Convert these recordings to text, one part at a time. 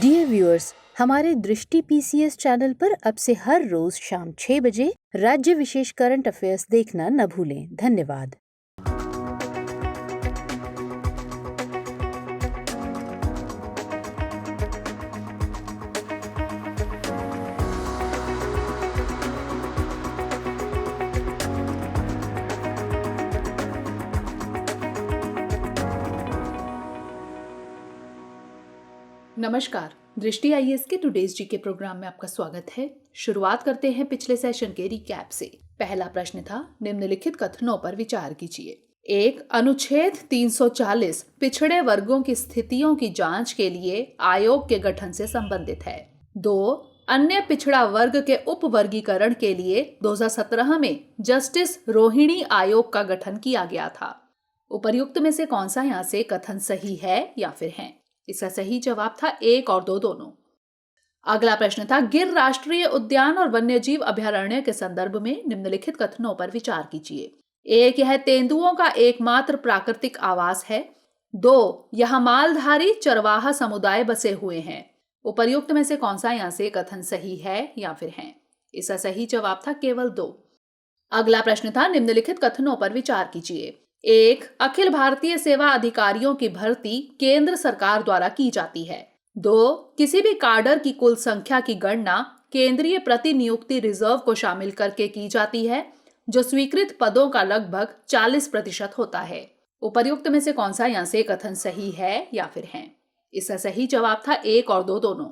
Dear viewers, हमारे दृष्टि PCS channel पर अब से हर रोज शाम 6 बजे राज्य विशेष करंट अफेयर्स देखना न भूलें। धन्यवाद। नमस्कार, दृष्टि आईएएस के टुडेज जी के प्रोग्राम में आपका स्वागत है। शुरुआत करते हैं पिछले सेशन के रिकैप से। पहला प्रश्न था, निम्नलिखित कथनों पर विचार कीजिए। 1. अनुच्छेद 340 पिछड़े वर्गों की स्थितियों की जांच के लिए आयोग के गठन से संबंधित है। 2. अन्य पिछड़ा वर्ग के उप वर्गीकरण के लिए 2017 में जस्टिस रोहिणी आयोग का गठन किया गया था। उपर्युक्त में से कौन सा यहाँ से कथन सही है या फिर है? इसका सही जवाब था 1 और 2 दोनों। अगला प्रश्न था, गिर राष्ट्रीय उद्यान और वन्यजीव अभयारण्य के संदर्भ में निम्नलिखित कथनों पर विचार कीजिए। 1. यह तेंदुओं का एकमात्र प्राकृतिक आवास है। 2. यह मालधारी चरवाहा समुदाय बसे हुए हैं। उपर्युक्त में से कौन सा यहाँ से कथन सही है या फिर है? इसका सही जवाब था केवल 2। अगला प्रश्न था, निम्नलिखित कथनों पर विचार कीजिए। 1. अखिल भारतीय सेवा अधिकारियों की भर्ती केंद्र सरकार द्वारा की जाती है। 2. किसी भी काडर की कुल संख्या की गणना केंद्रीय प्रतिनियुक्ति रिजर्व को शामिल करके की जाती है, जो स्वीकृत पदों का लगभग 40% होता है। उपर्युक्त में से कौन सा यहाँ से कथन सही है या फिर है? इसका सही जवाब था 1 और 2 दोनों।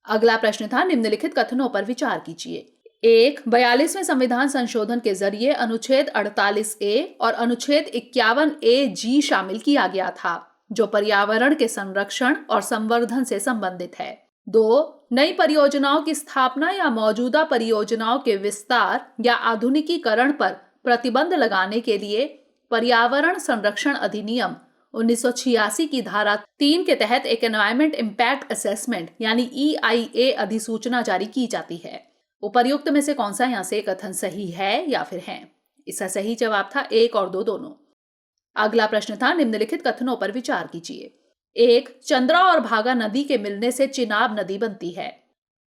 अगला प्रश्न था, निम्नलिखित कथनों पर विचार कीजिए। 1. 42वें संविधान संशोधन के जरिए अनुच्छेद 48A और अनुच्छेद 51AG शामिल किया गया था, जो पर्यावरण के संरक्षण और संवर्धन से संबंधित है। 2. नई परियोजनाओं की स्थापना या मौजूदा परियोजनाओं के विस्तार या आधुनिकीकरण पर प्रतिबंध लगाने के लिए पर्यावरण संरक्षण अधिनियम 1986 की धारा 3 के तहत एक एनवायरमेंट इम्पैक्ट असेसमेंट यानी EIA अधिसूचना जारी की जाती है। उपर्युक्त में से कौन सा यहाँ से कथन सही है या फिर है? इसका सही जवाब था 1 और 2 दोनों। अगला प्रश्न था, निम्नलिखित कथनों पर विचार कीजिए। 1. चंद्रा और भागा नदी के मिलने से चिनाब नदी बनती है।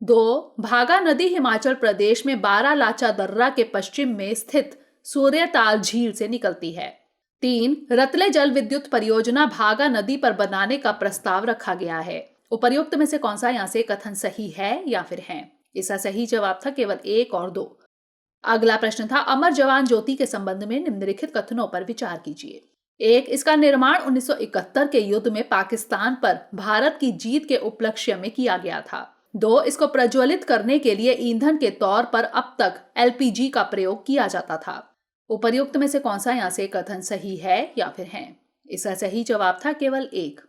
2. भागा नदी हिमाचल प्रदेश में बारालाचा दर्रा के पश्चिम में स्थित सूर्यताल झील से निकलती है। 3. रतले जल विद्युत परियोजना भागा नदी पर बनाने का प्रस्ताव रखा गया है। उपर्युक्त में से कौन सा यहाँ से कथन सही है या फिर है? इसका सही जवाब था केवल 1 और 2। अगला प्रश्न था, अमर जवान ज्योति के संबंध में निम्नलिखित कथनों पर विचार कीजिए। 1. इसका निर्माण 1971 के युद्ध में पाकिस्तान पर भारत की जीत के उपलक्ष्य में किया गया था। 2. इसको प्रज्वलित करने के लिए ईंधन के तौर पर अब तक LPG का प्रयोग किया जाता था। उपर्युक्त में से कौन सा यहाँ से कथन सही है या फिर है? इसका सही जवाब था केवल 1।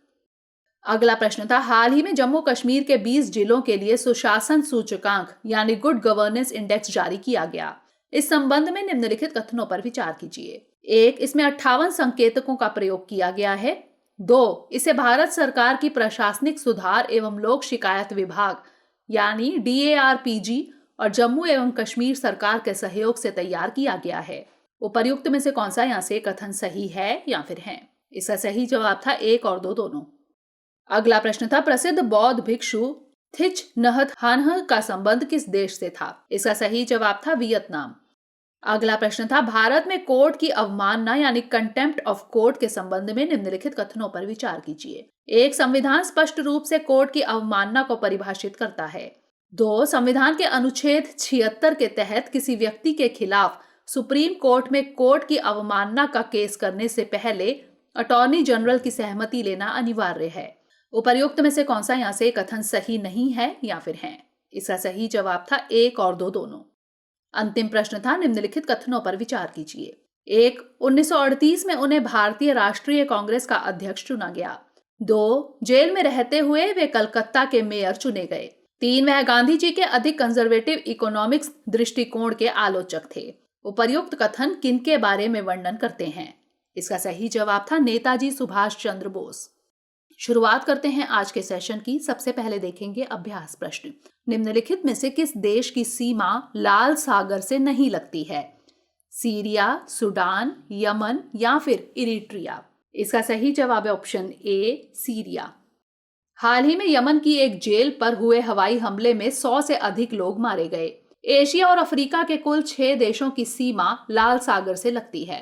अगला प्रश्न था, हाल ही में जम्मू कश्मीर के 20 जिलों के लिए सुशासन सूचकांक यानी गुड गवर्नेंस इंडेक्स जारी किया गया। इस संबंध में निम्नलिखित कथनों पर विचार कीजिए। 1. इसमें 58 संकेतकों का प्रयोग किया गया है। 2. इसे भारत सरकार की प्रशासनिक सुधार एवं लोक शिकायत विभाग यानी DARPG और जम्मू एवं कश्मीर सरकार के सहयोग से तैयार किया गया है। उपर्युक्त में से कौन सा यहाँ से कथन सही है या फिर है? इसका सही जवाब था 1 और 2 दोनों। अगला प्रश्न था, प्रसिद्ध बौद्ध भिक्षु थिच नहत हान्ह का संबंध किस देश से था? इसका सही जवाब था वियतनाम। अगला प्रश्न था, भारत में कोर्ट की अवमानना यानी कंटेम्प्ट ऑफ कोर्ट के संबंध में निम्नलिखित कथनों पर विचार कीजिए। 1. संविधान स्पष्ट रूप से कोर्ट की अवमानना को परिभाषित करता है। 2. संविधान के अनुच्छेद 76 के तहत किसी व्यक्ति के खिलाफ सुप्रीम कोर्ट में कोर्ट की अवमानना का केस करने से पहले अटॉर्नी जनरल की सहमति लेना अनिवार्य है। उपर्युक्त में से कौन सा यहाँ से कथन सही नहीं है या फिर है? इसका सही जवाब था 1 और 2 दोनों। अंतिम प्रश्न था, निम्नलिखित कथनों पर विचार कीजिए। 1. 1938 में उन्हें भारतीय राष्ट्रीय कांग्रेस का अध्यक्ष चुना गया। 2. जेल में रहते हुए वे कलकत्ता के मेयर चुने गए। 3. वह गांधी जी के अधिक कंजर्वेटिव इकोनॉमिक्स दृष्टिकोण के आलोचक थे। उपर्युक्त कथन किनके बारे में वर्णन करते हैं? इसका सही जवाब था नेताजी सुभाष चंद्र बोस। शुरुआत करते हैं आज के सेशन की। सबसे पहले देखेंगे अभ्यास प्रश्न। निम्नलिखित में से किस देश की सीमा लाल सागर से नहीं लगती है? सीरिया, सूडान, यमन या फिर इरिट्रिया? इसका सही जवाब है ऑप्शन ए, सीरिया। हाल ही में यमन की एक जेल पर हुए हवाई हमले में 100 से अधिक लोग मारे गए। एशिया और अफ्रीका के कुल 6 देशों की सीमा लाल सागर से लगती है।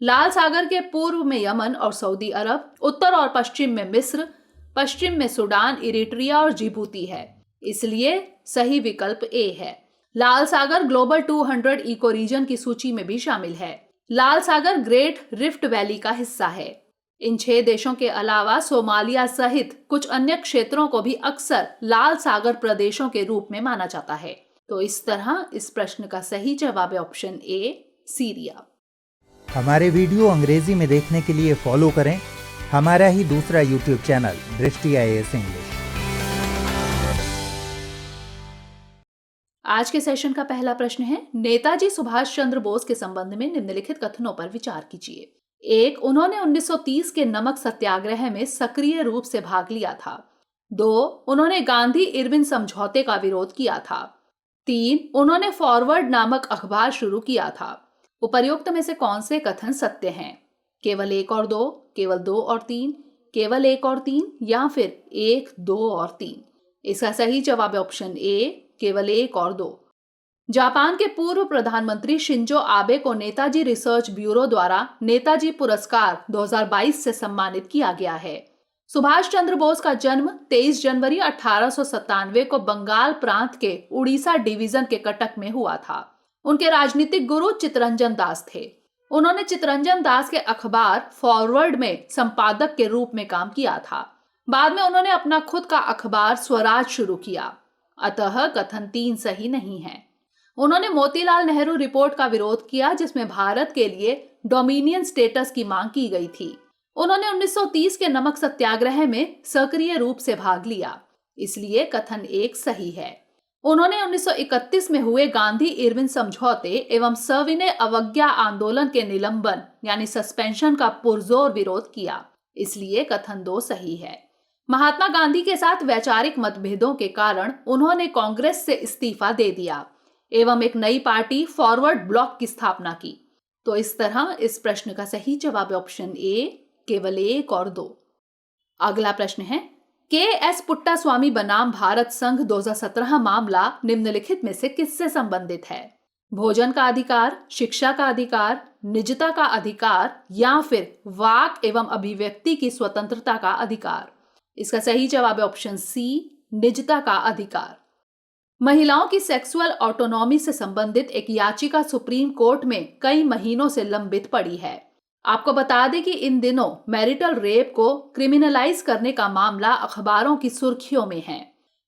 लाल सागर के पूर्व में यमन और सऊदी अरब, उत्तर और पश्चिम में मिस्र, पश्चिम में सूडान, इरिट्रिया और जिबूती है। इसलिए सही विकल्प ए है। लाल सागर ग्लोबल 200 इको रीजन की सूची में भी शामिल है। लाल सागर ग्रेट रिफ्ट वैली का हिस्सा है। इन 6 देशों के अलावा सोमालिया सहित कुछ अन्य क्षेत्रों को भी अक्सर लाल सागर प्रदेशों के रूप में माना जाता है। तो इस तरह इस प्रश्न का सही जवाब है ऑप्शन ए, सीरिया। हमारे वीडियो अंग्रेजी में देखने के लिए फॉलो करें हमारा ही दूसरा यूट्यूब चैनल दृष्टि IAS इंग्लिश। आज के सेशन का पहला प्रश्न है, नेताजी सुभाष चंद्र बोस के संबंध में निम्नलिखित कथनों पर विचार कीजिए। 1. उन्होंने 1930 के नमक सत्याग्रह में सक्रिय रूप से भाग लिया था। 2. उन्होंने गांधी इरविन समझौते का विरोध किया था। 3. उन्होंने फॉरवर्ड नामक अखबार शुरू किया था। उपर्युक्त में से कौन से कथन सत्य हैं? केवल 1 और 2, केवल 2 और 3, केवल 1 और 3 या फिर 1, 2 और 3? इसका सही जवाब है ऑप्शन ए, केवल 1 और 2। जापान के पूर्व प्रधानमंत्री शिंजो आबे को नेताजी रिसर्च ब्यूरो द्वारा नेताजी पुरस्कार 2022 से सम्मानित किया गया है। सुभाष चंद्र बोस का जन्म 23 जनवरी 1897 को बंगाल प्रांत के उड़ीसा डिवीजन के कटक में हुआ था। उनके राजनीतिक गुरु चित्तरंजन दास थे। उन्होंने चित्तरंजन दास के अखबार फॉरवर्ड में संपादक के रूप में काम किया था। बाद में उन्होंने अपना खुद का अखबार स्वराज शुरू किया। अतः कथन 3 सही नहीं है। उन्होंने मोतीलाल नेहरू रिपोर्ट का विरोध किया, जिसमें भारत के लिए डोमिनियन स्टेटस की मांग की गई थी। उन्होंने 1930 के नमक सत्याग्रह में सक्रिय रूप से भाग लिया, इसलिए कथन 1 सही है। उन्होंने 1931 में हुए गांधी इरविन समझौते एवं सविनय अवज्ञा आंदोलन के निलंबन यानी सस्पेंशन का पुरजोर विरोध किया, इसलिए कथन 2 सही है। महात्मा गांधी के साथ वैचारिक मतभेदों के कारण उन्होंने कांग्रेस से इस्तीफा दे दिया एवं एक नई पार्टी फॉरवर्ड ब्लॉक की स्थापना की। तो इस तरह इस प्रश्न का सही जवाब है ऑप्शन ए, केवल 1 और 2। अगला प्रश्न है, KS पुट्टास्वामी बनाम भारत संघ 2017 मामला निम्नलिखित में से किससे संबंधित है? भोजन का अधिकार, शिक्षा का अधिकार, निजता का अधिकार या फिर वाक एवं अभिव्यक्ति की स्वतंत्रता का अधिकार? इसका सही जवाब है ऑप्शन सी, निजता का अधिकार। महिलाओं की सेक्सुअल ऑटोनॉमी से संबंधित एक याचिका सुप्रीम कोर्ट में कई महीनों से लंबित पड़ी है। आपको बता दें कि इन दिनों मैरिटल रेप को क्रिमिनलाइज करने का मामला अखबारों की सुर्खियों में है।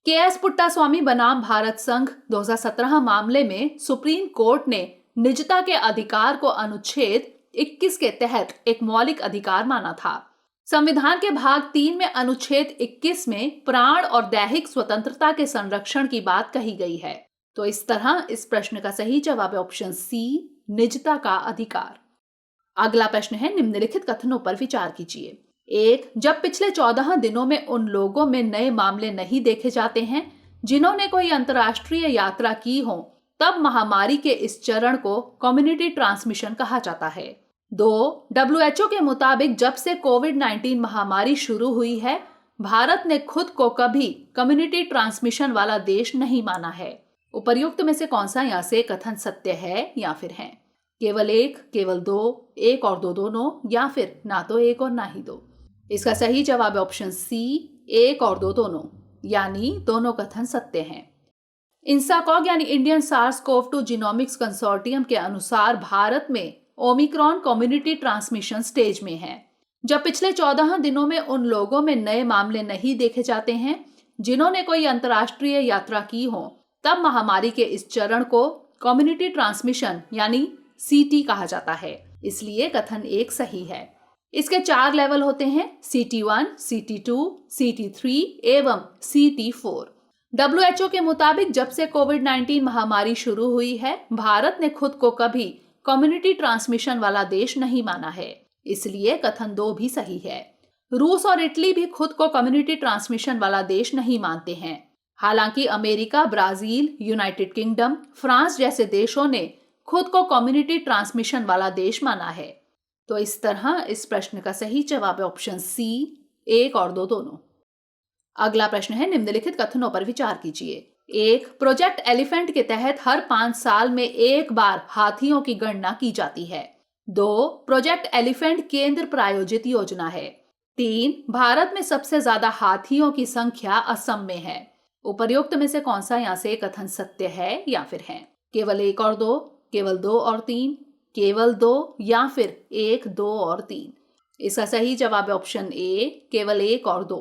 KS पुट्टास्वामी बनाम भारत संघ 2017 मामले में सुप्रीम कोर्ट ने निजता के अधिकार को अनुच्छेद 21 के तहत एक मौलिक अधिकार माना था। संविधान के भाग 3 में अनुच्छेद 21 में प्राण और दैहिक स्वतंत्रता के संरक्षण की बात कही गई है। तो इस तरह इस प्रश्न का सही जवाब है ऑप्शन सी, निजता का अधिकार। अगला प्रश्न है, निम्नलिखित कथनों पर विचार कीजिए। 1. जब पिछले 14 दिनों में उन लोगों में नए मामले नहीं देखे जाते हैं जिन्होंने कोई अंतर्राष्ट्रीय यात्रा की हो, तब महामारी के इस चरण को कम्युनिटी ट्रांसमिशन कहा जाता है। 2. WHO के मुताबिक जब से कोविड-19 महामारी शुरू हुई है, भारत ने खुद को कभी कम्युनिटी ट्रांसमिशन वाला देश नहीं माना है। उपर्युक्त में से कौन सा यहाँ से कथन सत्य है या फिर है? केवल 1, केवल 2, 1 और 2 दोनों या फिर ना तो 1 और ना ही 2? इसका सही जवाब है ऑप्शन सी, 1 और 2 दोनों, यानी दोनों कथन सत्य हैं। इंसाकॉग यानी इंडियन SARS-CoV-2 जीनोमिक्स कंसोर्टियम के अनुसार भारत में ओमिक्रॉन कम्युनिटी ट्रांसमिशन स्टेज में है। जब पिछले 14 दिनों में उन लोगों में नए मामले नहीं देखे जाते हैं जिन्होंने कोई अंतर्राष्ट्रीय यात्रा की हो, तब महामारी के इस चरण को कम्युनिटी ट्रांसमिशन यानी CT कहा जाता है, इसलिए कथन 1 सही है। इसके 4 लेवल होते हैं, CT1, CT2, CT3 एवं CT4। WHO के मुताबिक जब से कोविड-19 महामारी शुरू हुई है, भारत ने खुद को कभी कम्युनिटी ट्रांसमिशन वाला देश नहीं माना है, इसलिए कथन 2 भी सही है। रूस और इटली भी खुद को कम्युनिटी ट्रांसमिशन वाला देश नहीं मानते हैं। हालांकि America, Brazil, United kingdom, France जैसे देशों ने खुद को कम्युनिटी ट्रांसमिशन वाला देश माना है। तो इस तरह इस प्रश्न का सही जवाब है ऑप्शन सी, 1 और 2 दोनों। अगला प्रश्न है, निम्नलिखित कथनों पर विचार कीजिए। 1. प्रोजेक्ट एलिफेंट के तहत हर 5 साल में एक बार हाथियों की गणना की जाती है। 2. प्रोजेक्ट एलिफेंट केंद्र प्रायोजित योजना है। 3. भारत में सबसे ज्यादा हाथियों की संख्या असम में है। उपर्युक्त में से कौन सा यहाँ से कथन सत्य है या फिर है? केवल 1 और 2, केवल 2 और 3, केवल 2 या फिर 1, 2 और 3? इसका सही जवाब है ऑप्शन ए, केवल 1 और 2।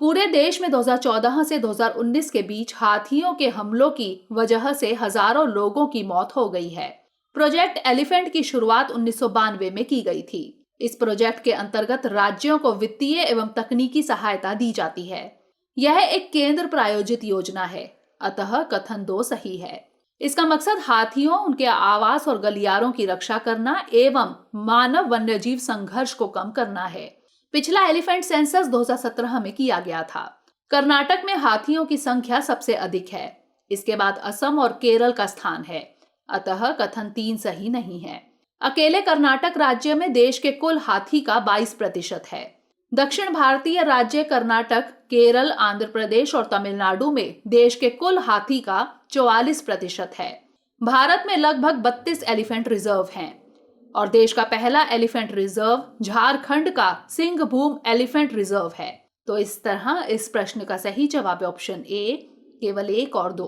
पूरे देश में 2014 से 2019 के बीच हाथियों के हमलों की वजह से हजारों लोगों की मौत हो गई है। प्रोजेक्ट एलिफेंट की शुरुआत 1992 में की गई थी। इस प्रोजेक्ट के अंतर्गत राज्यों को वित्तीय एवं तकनीकी सहायता दी जाती है। यह एक केंद्र प्रायोजित योजना है, अतः कथन 2 सही है। इसका मकसद हाथियों, उनके आवास और गलियारों की रक्षा करना एवं मानव वन्यजीव संघर्ष को कम करना है। पिछला एलिफेंट सेंसस 2017 में किया गया था। कर्नाटक में हाथियों की संख्या सबसे अधिक है। इसके बाद असम और केरल का स्थान है, अतः कथन 3 सही नहीं है। अकेले कर्नाटक राज्य में देश के कुल हाथी का 22% है। दक्षिण भारतीय राज्य कर्नाटक, केरल, आंध्र प्रदेश और तमिलनाडु में देश के कुल हाथी का 44% है। भारत में लगभग 32 एलिफेंट रिजर्व हैं और देश का पहला एलिफेंट रिजर्व झारखंड का सिंहभूम एलिफेंट रिजर्व है। तो इस तरह इस प्रश्न का सही जवाब है ऑप्शन ए, केवल 1 और 2।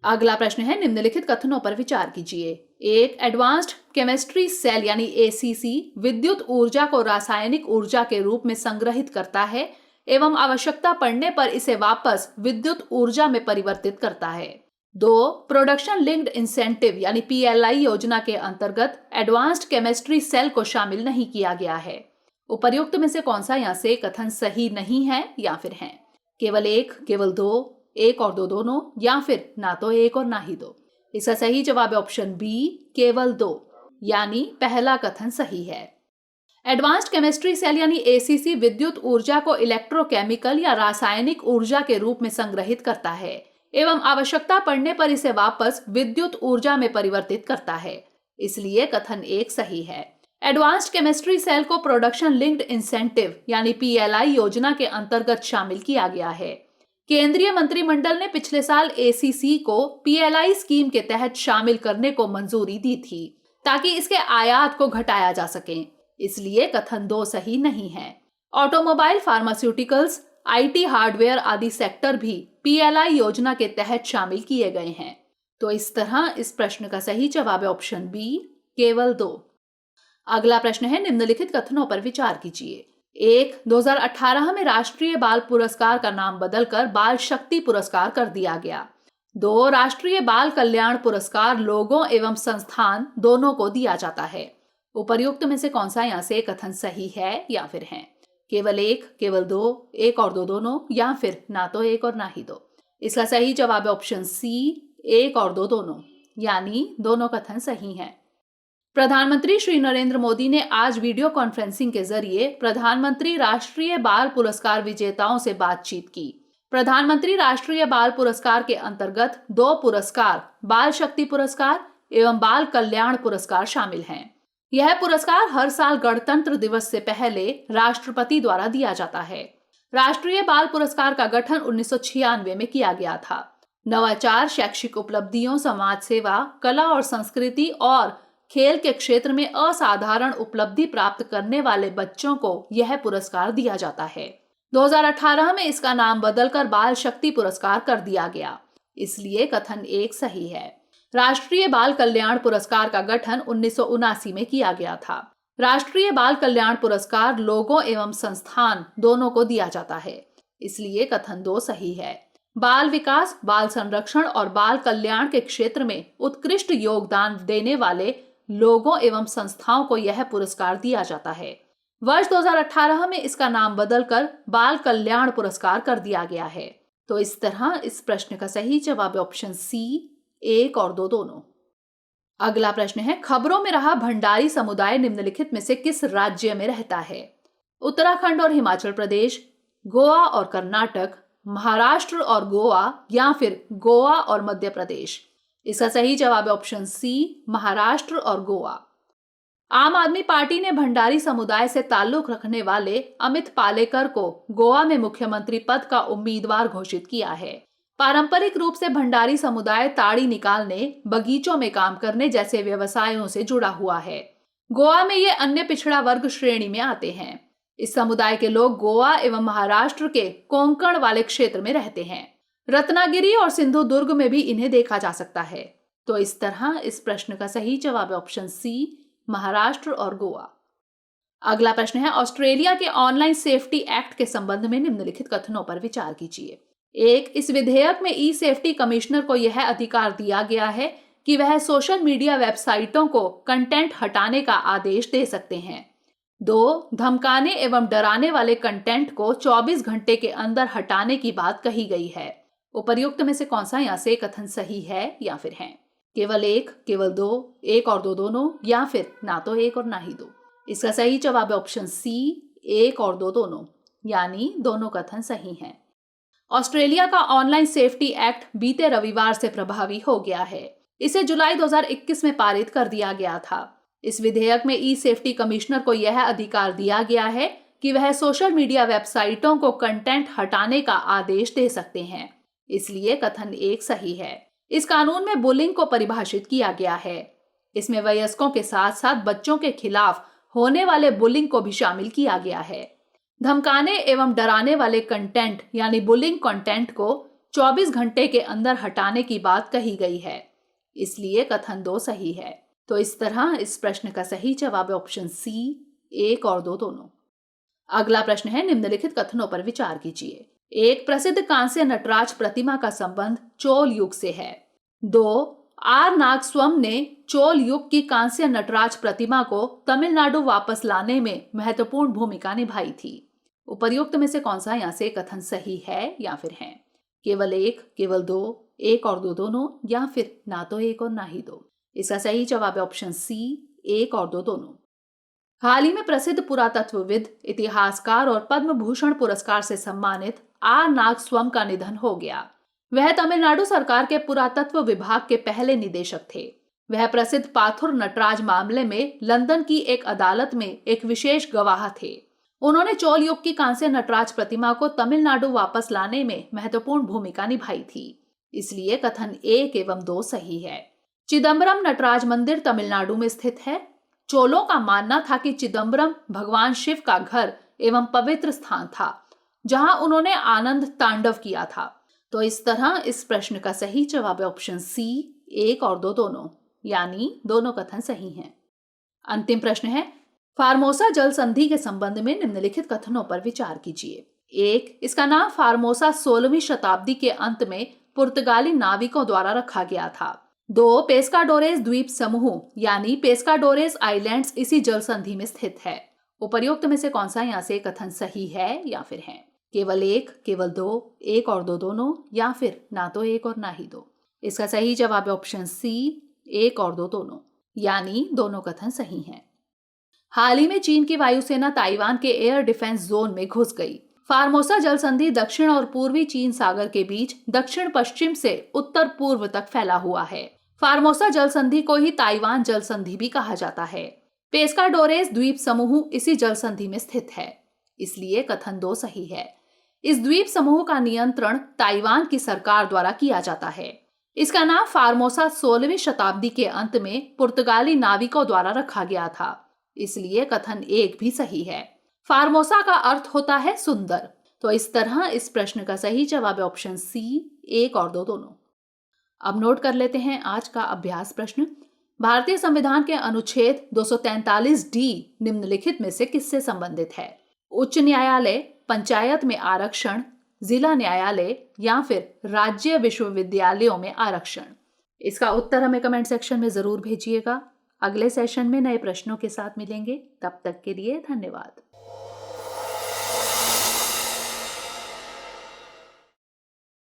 अगला प्रश्न है, निम्नलिखित कथनों पर विचार कीजिए। 1. एडवांस्ड केमिस्ट्री सेल यानी एसीसी विद्युत ऊर्जा को रासायनिक ऊर्जा के रूप में संग्रहित करता है एवं आवश्यकता पड़ने पर इसे वापस विद्युत ऊर्जा में परिवर्तित करता है। 2. प्रोडक्शन लिंक्ड इंसेंटिव यानी PLI योजना के अंतर्गत एडवांस्ड केमिस्ट्री सेल को शामिल नहीं किया गया है। उपर्युक्त में से कौन सा यहाँ से कथन सही नहीं है या फिर है? केवल 1, केवल 2, 1 और 2 दोनों, या फिर ना तो 1 और ना ही 2? इसका सही जवाब है ऑप्शन बी, केवल 2, यानी पहला कथन सही है। एडवांस्ड केमिस्ट्री सेल यानी ACC विद्युत ऊर्जा को इलेक्ट्रोकेमिकल या रासायनिक ऊर्जा के रूप में संग्रहित करता है एवं आवश्यकता पड़ने पर इसे वापस विद्युत ऊर्जा में परिवर्तित करता है, इसलिए कथन 1 सही है। एडवांस्ड केमिस्ट्री सेल को प्रोडक्शन लिंक्ड इंसेंटिव यानी PLI योजना के अंतर्गत शामिल किया गया है। केंद्रीय मंत्रिमंडल ने पिछले साल ACC को PLI स्कीम के तहत शामिल करने को मंजूरी दी थी ताकि इसके आयात को घटाया जा सके, इसलिए कथन 2 सही नहीं है। ऑटोमोबाइल, फार्मास्यूटिकल्स, IT हार्डवेयर आदि सेक्टर भी PLI योजना के तहत शामिल किए गए हैं। तो इस तरह इस प्रश्न का सही जवाब है ऑप्शन बी, केवल 2। अगला प्रश्न है, निम्नलिखित कथनों पर विचार कीजिए। 1. 2018 में राष्ट्रीय बाल पुरस्कार का नाम बदलकर बाल शक्ति पुरस्कार कर दिया गया। 2. राष्ट्रीय बाल कल्याण पुरस्कार लोगों एवं संस्थान दोनों को दिया जाता है। उपर्युक्त में से कौन सा यहाँ से कथन सही है या फिर है? केवल 1, केवल 2, 1 और 2 दोनों, या फिर ना तो 1 और ना ही 2? इसका सही जवाब है ऑप्शन सी, 1 और 2 दोनों, यानी दोनों कथन सही हैं। प्रधानमंत्री श्री नरेंद्र मोदी ने आज वीडियो कॉन्फ्रेंसिंग के जरिए प्रधानमंत्री राष्ट्रीय बाल पुरस्कार विजेताओं से बातचीत की। प्रधानमंत्री राष्ट्रीय बाल पुरस्कार के अंतर्गत 2 पुरस्कार बाल शक्ति पुरस्कार एवं बाल कल्याण पुरस्कार शामिल हैं। यह पुरस्कार हर साल गणतंत्र दिवस से पहले राष्ट्रपति द्वारा दिया जाता है। राष्ट्रीय बाल पुरस्कार का गठन 1996 में किया गया था। नवाचार, शैक्षिक उपलब्धियों, समाज सेवा, कला और संस्कृति और खेल के क्षेत्र में असाधारण उपलब्धि प्राप्त करने वाले बच्चों को यह पुरस्कार दिया जाता है। 2018 में इसका नाम बदलकर बाल शक्ति पुरस्कार कर दिया गया, इसलिए कथन 1 सही है। राष्ट्रीय बाल कल्याण पुरस्कार का गठन 1979 में किया गया था। राष्ट्रीय बाल कल्याण पुरस्कार लोगों एवं संस्थान दोनों को दिया जाता है, इसलिए कथन 2 सही है। बाल विकास, बाल संरक्षण और बाल कल्याण के क्षेत्र में उत्कृष्ट योगदान देने वाले लोगों एवं संस्थाओं को यह पुरस्कार दिया जाता है। वर्ष 2018 में इसका नाम बदलकर बाल कल्याण पुरस्कार कर दिया गया है। तो इस तरह इस प्रश्न का सही जवाब है ऑप्शन सी, 1 और 2 दोनों। अगला प्रश्न है, खबरों में रहा भंडारी समुदाय निम्नलिखित में से किस राज्य में रहता है? उत्तराखंड और हिमाचल प्रदेश, गोवा और कर्नाटक, महाराष्ट्र और गोवा, या फिर गोवा और मध्य प्रदेश? इसका सही जवाब है ऑप्शन सी, महाराष्ट्र और गोवा। आम आदमी पार्टी ने भंडारी समुदाय से ताल्लुक रखने वाले अमित पालेकर को गोवा में मुख्यमंत्री पद का उम्मीदवार घोषित किया है। पारंपरिक रूप से भंडारी समुदाय ताड़ी निकालने, बगीचों में काम करने जैसे व्यवसायों से जुड़ा हुआ है। गोवा में ये अन्य पिछड़ा वर्ग श्रेणी में आते हैं। इस समुदाय के लोग गोवा एवं महाराष्ट्र के कोंकण वाले क्षेत्र में रहते हैं। रत्नागिरी और सिंधुदुर्ग में भी इन्हें देखा जा सकता है। तो इस तरह इस प्रश्न का सही जवाब है ऑप्शन सी, महाराष्ट्र और गोवा। अगला प्रश्न है, ऑस्ट्रेलिया के ऑनलाइन सेफ्टी एक्ट के संबंध में निम्नलिखित कथनों पर विचार कीजिए। 1. इस विधेयक में ई सेफ्टी कमिश्नर को यह अधिकार दिया गया है कि वह सोशल मीडिया वेबसाइटों को कंटेंट हटाने का आदेश दे सकते हैं। 2. धमकाने एवं डराने वाले कंटेंट को 24 घंटे के अंदर हटाने की बात कही गई है। उपर्युक्त में से कौन सा यहाँ से कथन सही है या फिर है? केवल 1, केवल 2, 1 और 2 दोनों, या फिर ना तो 1 और ना ही 2? इसका सही जवाब है ऑप्शन सी, 1 और 2 दोनों, यानी दोनों कथन सही हैं। ऑस्ट्रेलिया का ऑनलाइन सेफ्टी एक्ट बीते रविवार से प्रभावी हो गया है। इसे जुलाई 2021 में पारित कर दिया गया था। इस विधेयक में ई सेफ्टी कमिश्नर को यह अधिकार दिया गया है कि वह सोशल मीडिया वेबसाइटों को कंटेंट हटाने का आदेश दे सकते हैं। इसलिए कथन 1 सही है। इस कानून में बुलिंग को परिभाषित किया गया है। इसमें वयस्कों के साथ साथ बच्चों के खिलाफ होने वाले बुलिंग को भी शामिल किया गया है। धमकाने एवं डराने वाले कंटेंट यानी बुलिंग कंटेंट को 24 घंटे के अंदर हटाने की बात कही गई है। इसलिए कथन 2 सही है। तो इस तरह इस प्रश्न का सही जवाब है ऑप्शन सी, 1 और 2 दोनों। अगला प्रश्न है, निम्नलिखित कथनों पर विचार कीजिए। 1. प्रसिद्ध कांस्य नटराज प्रतिमा का संबंध चोल युग से है। 2. आर नागस्वम ने चोल युग की कांस्य नटराज प्रतिमा को तमिलनाडु वापस लाने में महत्वपूर्ण भूमिका निभाई थी। उपर्युक्त में से कौन सा यहाँ से कथन सही है या फिर है? केवल 1, केवल 2, 1 और 2 दोनों, या फिर ना तो 1 और ना ही 2? इसका सही जवाब है ऑप्शन सी, 1 और 2 दोनों। हाल ही में प्रसिद्ध पुरातत्वविद, इतिहासकार और पद्म भूषण पुरस्कार से सम्मानित आर नागस्वम का निधन हो गया। वह तमिलनाडु सरकार के पुरातत्व विभाग के पहले निदेशक थे। वह प्रसिद्ध पाथुर नटराज मामले में लंदन की एक अदालत में एक विशेष गवाह थे। उन्होंने चोल युग की कांस्य नटराज प्रतिमा को तमिलनाडु वापस लाने में महत्वपूर्ण भूमिका निभाई थी। इसलिए कथन 1 एवं 2 सही है। चिदम्बरम नटराज मंदिर तमिलनाडु में स्थित है। चोलों का मानना था कि चिदम्बरम भगवान शिव का घर एवं पवित्र स्थान था, जहां उन्होंने आनंद तांडव किया था। तो इस तरह इस प्रश्न का सही जवाब है ऑप्शन सी, 1 और 2 दोनों, यानी दोनों कथन सही हैं। अंतिम प्रश्न है, फार्मोसा जल संधि के संबंध में निम्नलिखित कथनों पर विचार कीजिए। 1. इसका नाम फार्मोसा 16वीं शताब्दी के अंत में पुर्तगाली नाविकों द्वारा रखा गया था। 2. पेस्काडोरेस द्वीप समूह यानी पेस्काडोरेस आइलैंड्स इसी जल संधि में स्थित है। उपर्युक्त में से कौन सा यहाँ से कथन सही है या फिर है? केवल 1, केवल 2, 1 और 2 दोनों, या फिर ना तो 1 और ना ही 2? इसका सही जवाब है ऑप्शन सी, 1 और 2 दोनों, यानी दोनों कथन सही हैं। हाल ही में चीन की वायुसेना ताइवान के एयर डिफेंस जोन में घुस गई। फार्मोसा जल संधि दक्षिण और पूर्वी चीन सागर के बीच दक्षिण पश्चिम से उत्तर पूर्व तक फैला हुआ है। फार्मोसा जल संधि को ही ताइवान जल संधि भी कहा जाता है। पेस्काडोरेस द्वीप समूह इसी जल संधि में स्थित है। इसलिए कथन 2 सही है। इस द्वीप समूह का नियंत्रण ताइवान की सरकार द्वारा किया जाता है। इसका नाम फार्मोसा 16वीं शताब्दी के अंत में पुर्तगाली नाविकों द्वारा रखा गया था। इसलिए कथन 1 भी सही है। फार्मोसा का अर्थ होता है सुंदर। तो इस तरह इस प्रश्न का सही जवाब है ऑप्शन सी, 1 और 2 दोनों। अब नोट कर लेते हैं आज का अभ्यास प्रश्न। भारतीय संविधान के अनुच्छेद 243D निम्नलिखित में से किससे संबंधित है? उच्च न्यायालय, पंचायत में आरक्षण, जिला न्यायालय या फिर राज्य विश्वविद्यालयों में आरक्षण? इसका उत्तर हमें कमेंट सेक्शन में जरूर भेजिएगा। अगले सेशन में नए प्रश्नों के साथ मिलेंगे। तब तक के लिए धन्यवाद।